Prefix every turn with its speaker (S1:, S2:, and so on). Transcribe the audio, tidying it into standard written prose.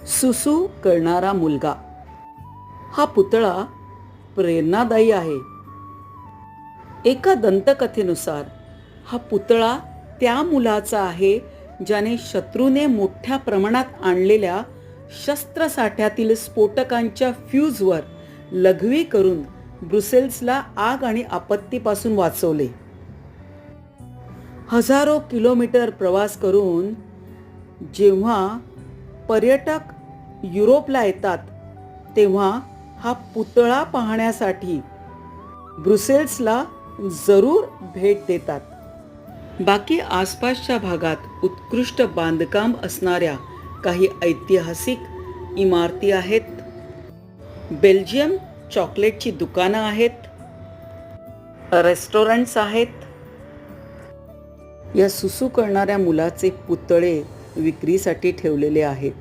S1: सुसू करणारा मुलगा हा पुतळा प्रेरणादायी आहे. एका दंतकथेनुसार हा पुतळा त्या मुलाचा आहे ज्याने शत्रूने मोठ्या प्रमाणात आणलेल्या शस्त्रसाठ्यातील स्फोटकांच्या फ्यूजवर लघवी करून ब्रुसेल्सला आग आणि आपत्तीपासून वाचवले. हजारो किलोमीटर प्रवास करून जेव्हा पर्यटक युरोपला येतात तेव्हा हा पुतळा पाहण्यासाठी ब्रुसेल्सला जरूर भेट देतात. बाकी आसपासच्या भागात उत्कृष्ट बांधकाम असणाऱ्या काही ऐतिहासिक इमारती आहेत. बेल्जियम चॉकलेटची दुकानं आहेत, रेस्टॉरंट्स आहेत. या सुसू करणाऱ्या मुलाचे पुतळे विक्रीसाठी ठेवलेले आहेत.